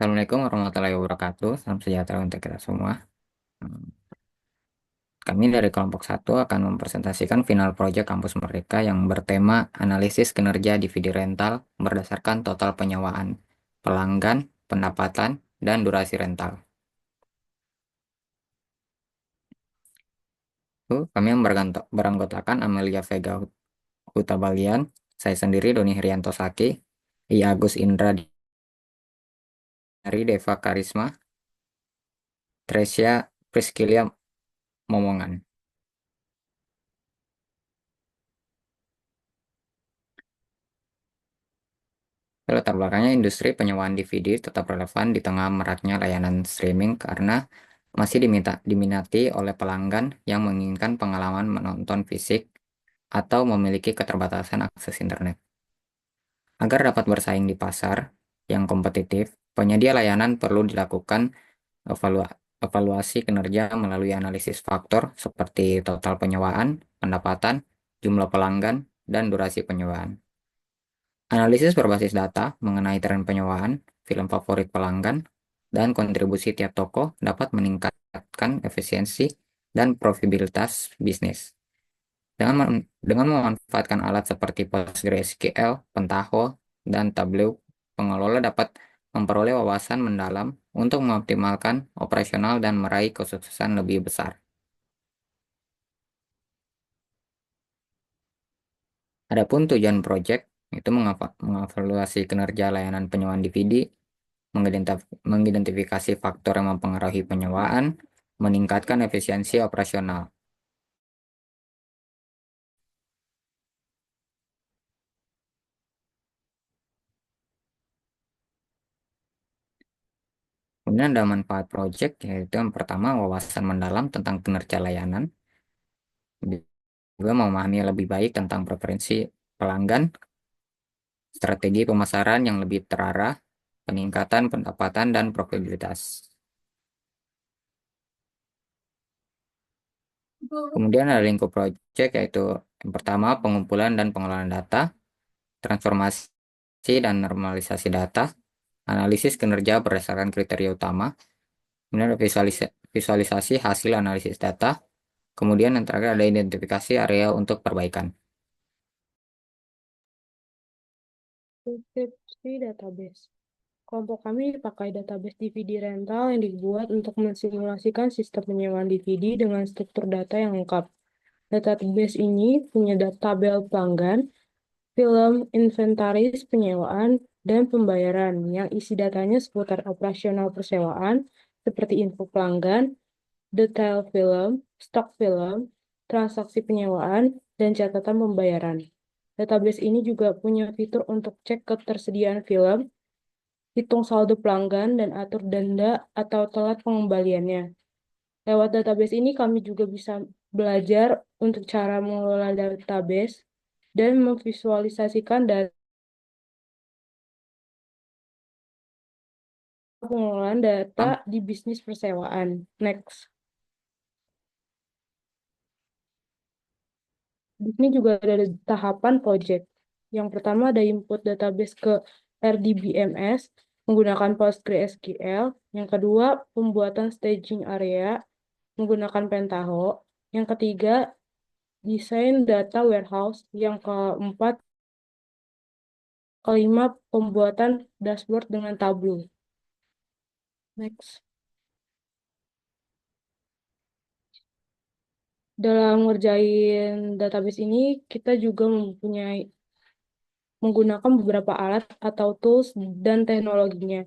Assalamualaikum warahmatullahi wabarakatuh. Salam sejahtera untuk kita semua. Hmm, Kami dari kelompok satu akan mempresentasikan final proyek kampus Merdeka yang bertema analisis kinerja dividi rental berdasarkan total penyewaan, pelanggan, pendapatan, dan durasi rental. Kami yang beranggotakan Amelia Vega Hutabalian, saya sendiri Doni Herianto Saki, I Agus Indra dari Deva Karisma, Tresia Priskilia Momongan. Latar belakangnya industri penyewaan DVD tetap relevan di tengah maraknya layanan streaming karena masih diminati oleh pelanggan yang menginginkan pengalaman menonton fisik atau memiliki keterbatasan akses internet. Agar dapat bersaing di pasar yang kompetitif, penyedia layanan perlu dilakukan evaluasi kinerja melalui analisis faktor seperti total penyewaan, pendapatan, jumlah pelanggan, dan durasi penyewaan. Analisis berbasis data mengenai tren penyewaan, film favorit pelanggan, dan kontribusi tiap toko dapat meningkatkan efisiensi dan profitabilitas bisnis. Dengan memanfaatkan alat seperti PostgreSQL, Pentaho, dan Tableau, pengelola dapat memperoleh wawasan mendalam untuk mengoptimalkan operasional dan meraih kesuksesan lebih besar. Adapun tujuan proyek itu mengevaluasi kinerja layanan penyewaan DVD, mengidentifikasi faktor yang mempengaruhi penyewaan, meningkatkan efisiensi operasional. Kemudian ada manfaat proyek, yaitu yang pertama wawasan mendalam tentang kinerja layanan, juga memahami lebih baik tentang preferensi pelanggan, strategi pemasaran yang lebih terarah, peningkatan pendapatan dan profitabilitas. Kemudian ada lingkup proyek, yaitu yang pertama pengumpulan dan pengelolaan data, transformasi dan normalisasi data, analisis kinerja berdasarkan kriteria utama, kemudian ada visualisasi hasil analisis data, kemudian yang terakhir ada identifikasi area untuk perbaikan. Deskripsi database. Kelompok kami pakai database DVD rental yang dibuat untuk mensimulasikan sistem penyewaan DVD dengan struktur data yang lengkap. Database ini punya tabel pelanggan, film, inventaris penyewaan, dan pembayaran yang isi datanya seputar operasional persewaan seperti info pelanggan, detail film, stok film, transaksi penyewaan, dan catatan pembayaran. Database ini juga punya fitur untuk cek ketersediaan film, hitung saldo pelanggan, dan atur denda atau telat pengembaliannya. Lewat database ini kami juga bisa belajar untuk cara mengelola database dan memvisualisasikan data pengelolaan data Paham? di bisnis persewaan. Next. Di sini juga ada tahapan project. Yang pertama ada input database ke RDBMS menggunakan PostgreSQL. Yang kedua, pembuatan staging area menggunakan Pentaho. Yang ketiga, desain data warehouse. Yang keempat, kelima, pembuatan dashboard dengan Tableau. Next. Dalam ngerjain database ini, kita juga menggunakan beberapa alat atau tools dan teknologinya.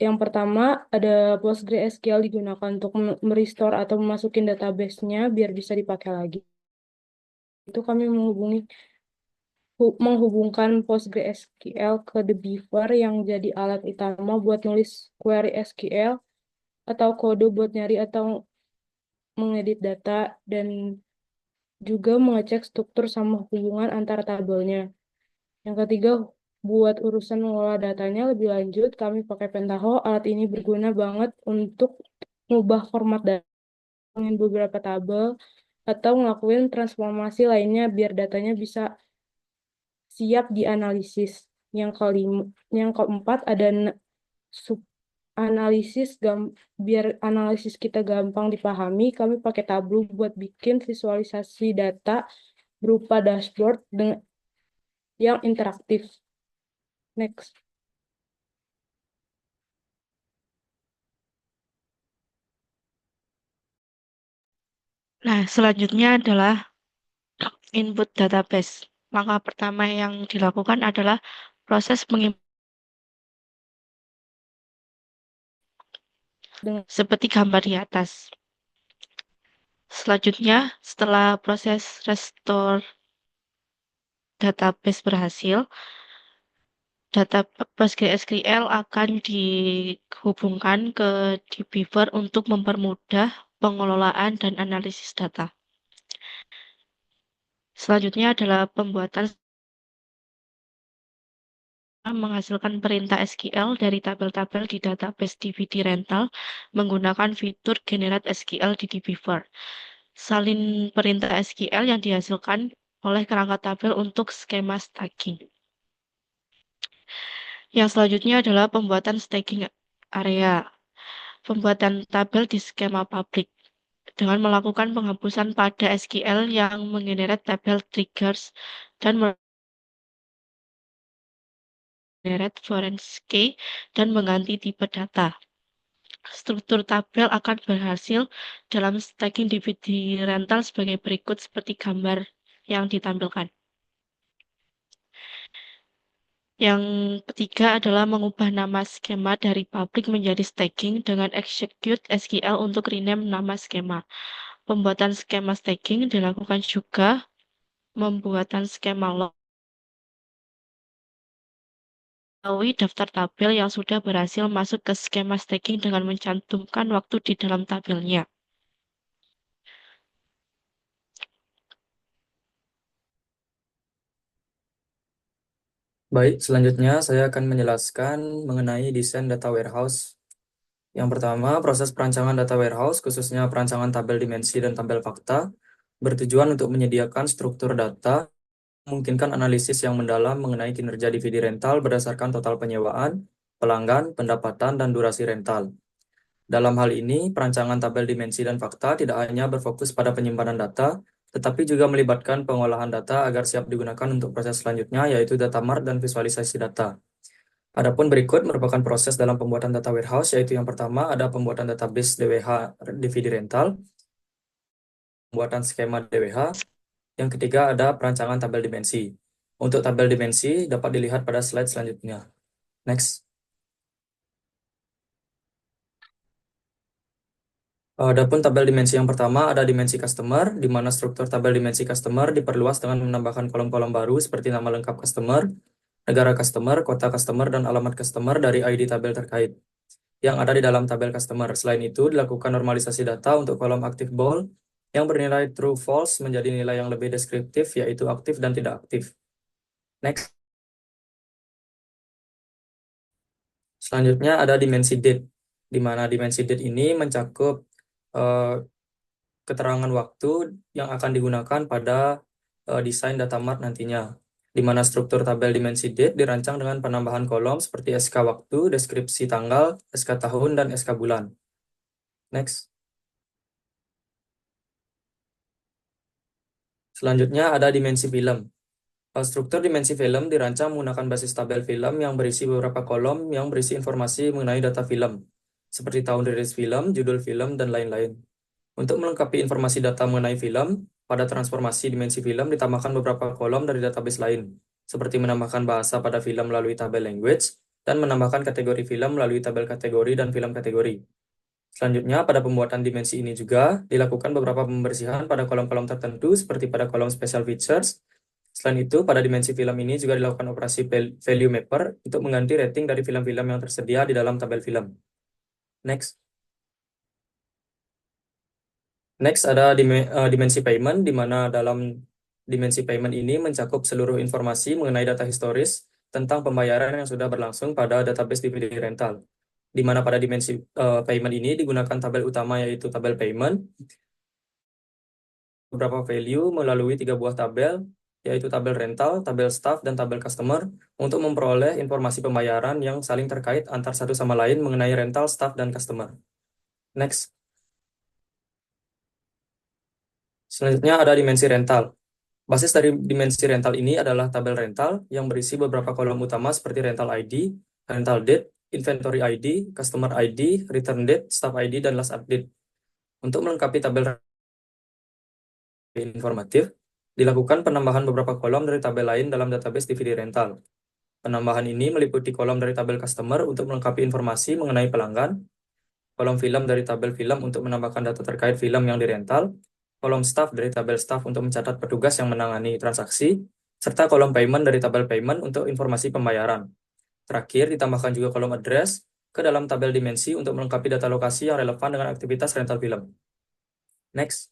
Yang pertama, ada PostgreSQL digunakan untuk merestore atau memasukin database-nya biar bisa dipakai lagi. Itu kami menghubungkan PostgreSQL ke The Beaver yang jadi alat utama buat nulis query SQL atau kode buat nyari atau mengedit data dan juga mengecek struktur sama hubungan antara tabelnya. Yang ketiga, buat urusan mengolah datanya lebih lanjut, kami pakai Pentaho. Alat ini berguna banget untuk mengubah format data dengan beberapa tabel atau ngelakuin transformasi lainnya biar datanya bisa siap dianalisis. Yang kelima, yang keempat ada Sup- biar analisis kita gampang dipahami, kami pakai Tableau buat bikin visualisasi data berupa dashboard dengan yang interaktif. Next. Nah, selanjutnya adalah input database. Langkah pertama yang dilakukan adalah proses Dengan seperti gambar di atas. Selanjutnya, setelah proses restore database berhasil, data PostgreSQL akan dihubungkan ke dbeaver untuk mempermudah pengelolaan dan analisis data. Selanjutnya adalah pembuatan menghasilkan perintah SQL dari tabel-tabel di database DVD rental menggunakan fitur Generate SQL di dbeaver. Salin perintah SQL yang dihasilkan oleh kerangka tabel untuk skema stacking. Yang selanjutnya adalah pembuatan stacking area. Pembuatan tabel di skema publik dengan melakukan penghapusan pada SQL yang menggenerate tabel triggers dan mengenerate foreign key dan mengganti tipe data. Struktur tabel akan berhasil dalam stacking DVD rental sebagai berikut seperti gambar yang ditampilkan. Yang ketiga adalah mengubah nama skema dari public menjadi stacking dengan execute SQL untuk rename nama skema. Pembuatan skema stacking dilakukan juga membuatan skema log melalui daftar tabel yang sudah berhasil masuk ke skema stacking dengan mencantumkan waktu di dalam tabelnya. Baik, selanjutnya saya akan menjelaskan mengenai desain data warehouse. Yang pertama, proses perancangan data warehouse, khususnya perancangan tabel dimensi dan tabel fakta, bertujuan untuk menyediakan struktur data, memungkinkan analisis yang mendalam mengenai kinerja DVD rental berdasarkan total penyewaan, pelanggan, pendapatan, dan durasi rental. Dalam hal ini, perancangan tabel dimensi dan fakta tidak hanya berfokus pada penyimpanan data, tetapi juga melibatkan pengolahan data agar siap digunakan untuk proses selanjutnya, yaitu data mart dan visualisasi data. Adapun berikut merupakan proses dalam pembuatan data warehouse, yaitu yang pertama ada pembuatan database DWH DVD rental, pembuatan skema DWH, yang ketiga ada perancangan tabel dimensi. Untuk tabel dimensi dapat dilihat pada slide selanjutnya. Next. Adapun tabel dimensi yang pertama ada dimensi customer, di mana struktur tabel dimensi customer diperluas dengan menambahkan kolom-kolom baru seperti nama lengkap customer, negara customer, kota customer, dan alamat customer dari ID tabel terkait yang ada di dalam tabel customer. Selain itu, dilakukan normalisasi data untuk kolom aktif bold yang bernilai true false menjadi nilai yang lebih deskriptif, yaitu aktif dan tidak aktif. Next. Selanjutnya ada dimensi date, di mana dimensi date ini mencakup eh, keterangan waktu yang akan digunakan pada desain data mart nantinya, di mana struktur tabel dimensi date dirancang dengan penambahan kolom seperti SK waktu, deskripsi tanggal, SK tahun, dan SK bulan. Next. Selanjutnya ada dimensi film. Struktur dimensi film dirancang menggunakan basis tabel film yang berisi beberapa kolom yang berisi informasi mengenai data film, seperti tahun rilis film, judul film, dan lain-lain. Untuk melengkapi informasi data mengenai film, pada transformasi dimensi film ditambahkan beberapa kolom dari database lain, seperti menambahkan bahasa pada film melalui tabel language, dan menambahkan kategori film melalui tabel kategori dan film kategori. Selanjutnya, pada pembuatan dimensi ini juga dilakukan beberapa pembersihan pada kolom-kolom tertentu, seperti pada kolom special features. Selain itu, pada dimensi film ini juga dilakukan operasi value mapper untuk mengganti rating dari film-film yang tersedia di dalam tabel film. Next. Next ada dimensi payment, di mana dalam dimensi payment ini mencakup seluruh informasi mengenai data historis tentang pembayaran yang sudah berlangsung pada database DVD rental. Di mana pada dimensi payment ini digunakan tabel utama yaitu tabel payment, beberapa value melalui 3 buah tabel, yaitu tabel rental, tabel staff, dan tabel customer, untuk memperoleh informasi pembayaran yang saling terkait antar satu sama lain mengenai rental, staff, dan customer. Next. Selanjutnya ada dimensi rental. Basis dari dimensi rental ini adalah tabel rental yang berisi beberapa kolom utama seperti rental ID, rental date, inventory ID, customer ID, return date, staff ID, dan last update. Untuk melengkapi tabel informatif, dilakukan penambahan beberapa kolom dari tabel lain dalam database DVD rental. Penambahan ini meliputi kolom dari tabel customer untuk melengkapi informasi mengenai pelanggan, kolom film dari tabel film untuk menambahkan data terkait film yang dirental, kolom staff dari tabel staff untuk mencatat petugas yang menangani transaksi, serta kolom payment dari tabel payment untuk informasi pembayaran. Terakhir, ditambahkan juga kolom address ke dalam tabel dimensi untuk melengkapi data lokasi yang relevan dengan aktivitas rental film. Next.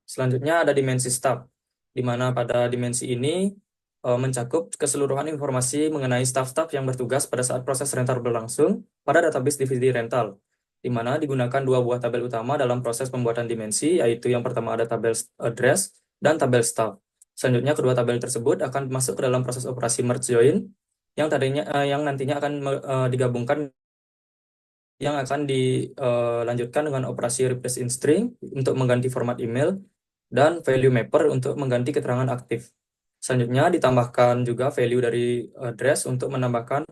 Selanjutnya ada dimensi staff, di mana pada dimensi ini mencakup keseluruhan informasi mengenai staff-staff yang bertugas pada saat proses rental berlangsung pada database DVD rental, di mana digunakan dua buah tabel utama dalam proses pembuatan dimensi, yaitu yang pertama ada tabel address dan tabel staff. Selanjutnya kedua tabel tersebut akan masuk ke dalam proses operasi merge join yang nantinya akan digabungkan, yang akan dilanjutkan dengan operasi replace in string untuk mengganti format email dan value mapper untuk mengganti keterangan aktif. Selanjutnya ditambahkan juga value dari address untuk menambahkan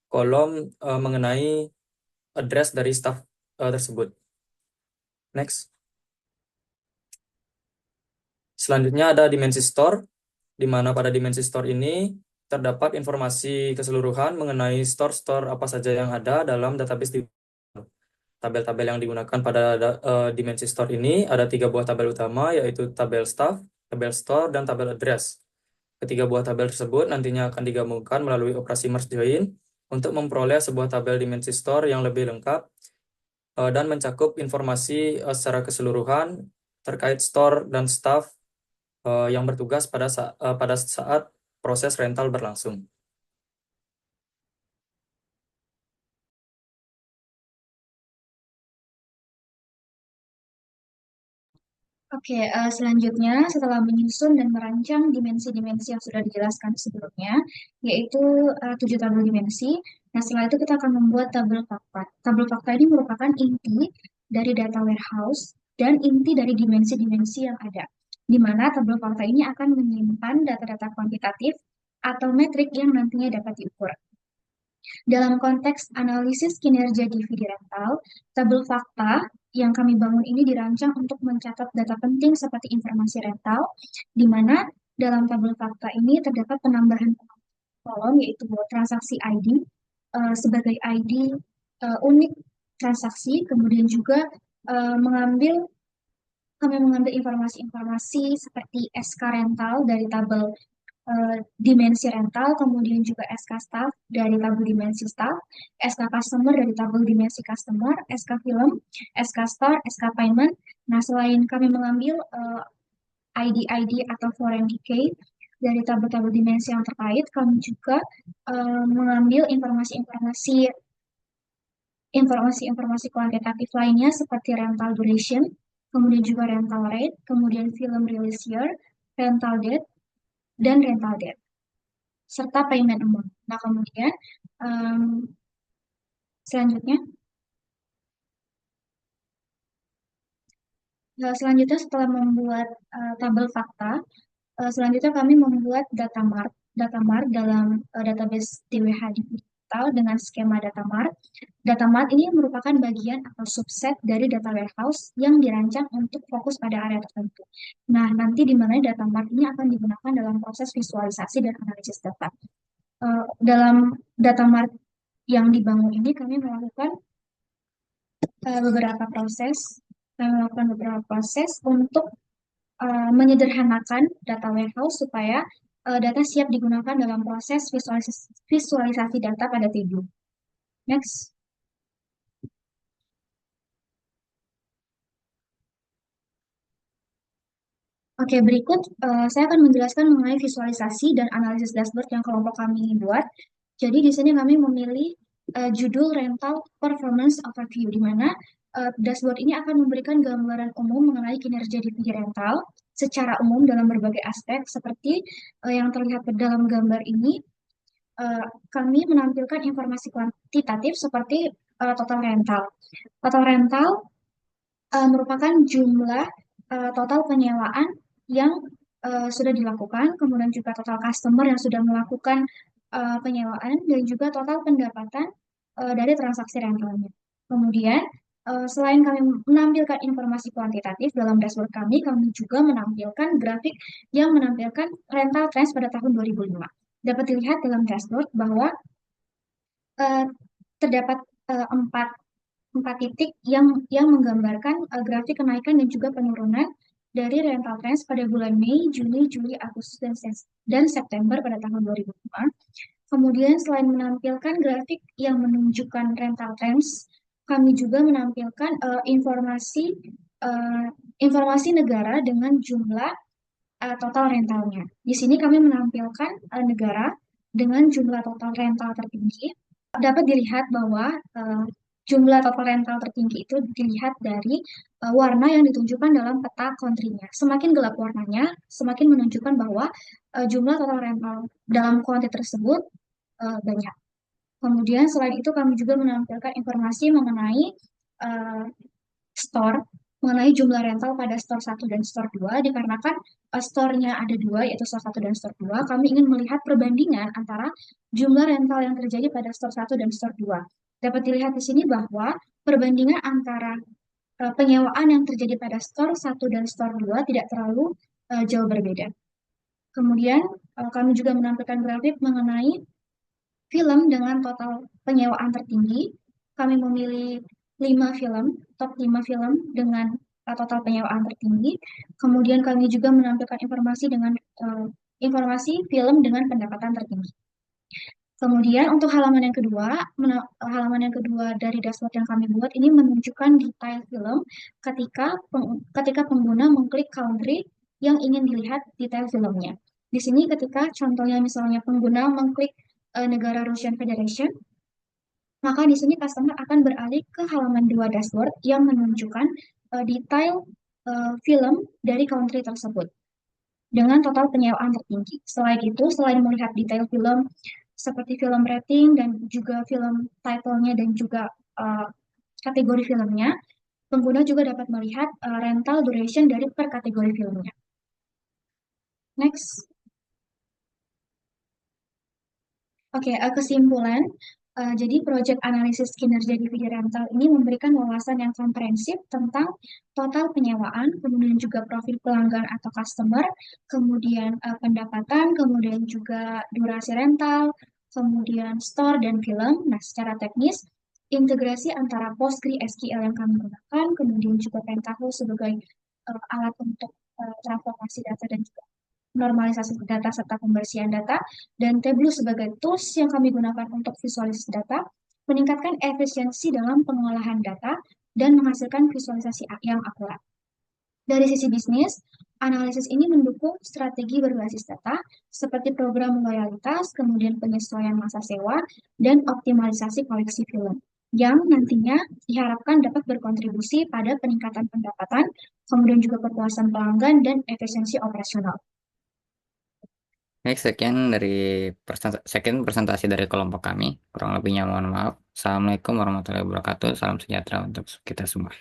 kolom mengenai address dari staff tersebut. Next. Selanjutnya ada dimensi store, di mana pada dimensi store ini terdapat informasi keseluruhan mengenai store-store apa saja yang ada dalam database. Tabel-tabel yang digunakan pada dimensi store ini ada 3 buah tabel utama, yaitu tabel staff, tabel store, dan tabel address. Ketiga buah tabel tersebut nantinya akan digabungkan melalui operasi merge join untuk memperoleh sebuah tabel dimensi store yang lebih lengkap dan mencakup informasi secara keseluruhan terkait store dan staff yang bertugas pada saat proses rental berlangsung. Oke, selanjutnya setelah menyusun dan merancang dimensi-dimensi yang sudah dijelaskan sebelumnya, yaitu 7 tabel dimensi. Nah, setelah itu kita akan membuat tabel fakta. Tabel fakta ini merupakan inti dari data warehouse dan inti dari dimensi-dimensi yang ada, di mana tabel fakta ini akan menyimpan data-data kuantitatif atau metrik yang nantinya dapat diukur. Dalam konteks analisis kinerja DVD rental, tabel fakta yang kami bangun ini dirancang untuk mencatat data penting seperti informasi rental, di mana dalam tabel fakta ini terdapat penambahan kolom yaitu transaksi ID sebagai ID unik transaksi, kemudian juga kami mengambil informasi-informasi seperti SK rental dari tabel dimensi rental, kemudian juga SK staff dari tabel dimensi staff, SK customer dari tabel dimensi customer, SK film, SK store, SK payment. Nah, selain kami mengambil ID-ID atau foreign decay dari tabel-tabel dimensi yang terkait, kami juga mengambil informasi kuantitatif lainnya seperti rental duration, kemudian juga rental rate, kemudian film release year, rental date, dan rental date, serta payment amount. Nah, kemudian selanjutnya setelah membuat tabel fakta, selanjutnya kami membuat data mart dalam database DWH digital dengan skema data mart. Data mart ini merupakan bagian atau subset dari data warehouse yang dirancang untuk fokus pada area tertentu. Nah, nanti di mana data mart ini akan digunakan dalam proses visualisasi dan analisis data. Dalam data mart yang dibangun ini kami melakukan beberapa proses untuk menyederhanakan data warehouse supaya data siap digunakan dalam proses visualisasi data pada tidur. Next. Oke, berikut saya akan menjelaskan mengenai visualisasi dan analisis dashboard yang kelompok kami buat. Jadi di sini kami memilih judul rental performance overview, di mana dashboard ini akan memberikan gambaran umum mengenai kinerja DVD rental secara umum dalam berbagai aspek seperti yang terlihat dalam gambar ini. Kami menampilkan informasi kuantitatif seperti total rental. Total rental merupakan jumlah total penyewaan yang sudah dilakukan, kemudian juga total customer yang sudah melakukan penyewaan, dan juga total pendapatan dari transaksi rentalnya. Kemudian, selain kami menampilkan informasi kuantitatif dalam dashboard kami juga menampilkan grafik yang menampilkan rental trends pada tahun 2005. Dapat dilihat dalam dashboard bahwa terdapat empat titik yang menggambarkan grafik kenaikan dan juga penurunan dari rental trends pada bulan Mei, Juni, Juli, Agustus, dan September pada tahun 2005. Kemudian selain menampilkan grafik yang menunjukkan rental trends, kami juga menampilkan informasi negara dengan jumlah total rentalnya. Di sini kami menampilkan negara dengan jumlah total rental tertinggi. Dapat dilihat bahwa jumlah total rental tertinggi itu dilihat dari warna yang ditunjukkan dalam peta country-nya. Semakin gelap warnanya, semakin menunjukkan bahwa jumlah total rental dalam country tersebut banyak. Kemudian selain itu kami juga menampilkan informasi mengenai uh, store, mengenai jumlah rental pada store 1 dan store 2, dikarenakan store-nya ada dua, yaitu store 1 dan store 2, kami ingin melihat perbandingan antara jumlah rental yang terjadi pada store 1 dan store 2. Dapat dilihat di sini bahwa perbandingan antara penyewaan yang terjadi pada store 1 dan store 2 tidak terlalu jauh berbeda. Kemudian kami juga menampilkan grafik mengenai film dengan total penyewaan tertinggi. Kami memilih 5 film, top 5 film dengan total penyewaan tertinggi. Kemudian kami juga menampilkan informasi film dengan pendapatan tertinggi. Kemudian untuk halaman yang kedua dari dashboard yang kami buat ini menunjukkan detail film ketika pengguna mengklik country yang ingin dilihat detail filmnya. Di sini ketika contohnya misalnya pengguna mengklik negara Russian Federation, maka di sini customer akan beralih ke halaman 2 dashboard yang menunjukkan detail film dari country tersebut dengan total penyewaan tertinggi. Selain itu, selain melihat detail film seperti film rating dan juga film title-nya dan juga kategori filmnya, pengguna juga dapat melihat rental duration dari per kategori filmnya. Next. Oke, kesimpulan. Jadi proyek analisis kinerja dividi rental ini memberikan wawasan yang komprehensif tentang total penyewaan, kemudian juga profil pelanggan atau customer, kemudian pendapatan, kemudian juga durasi rental, kemudian store dan film. Nah, secara teknis, integrasi antara PostgreSQL yang kami gunakan, kemudian juga Pentaho sebagai alat untuk transformasi data dan juga normalisasi data serta pembersihan data, dan Tableau sebagai tools yang kami gunakan untuk visualisasi data, meningkatkan efisiensi dalam pengolahan data dan menghasilkan visualisasi yang akurat. Dari sisi bisnis, analisis ini mendukung strategi berbasis data seperti program loyalitas, kemudian penyesuaian masa sewa, dan optimalisasi koleksi film yang nantinya diharapkan dapat berkontribusi pada peningkatan pendapatan, kemudian juga kepuasan pelanggan, dan efisiensi operasional. Baik, sekian presentasi dari kelompok kami. Kurang lebihnya mohon maaf. Assalamualaikum warahmatullahi wabarakatuh. Salam sejahtera untuk kita semua.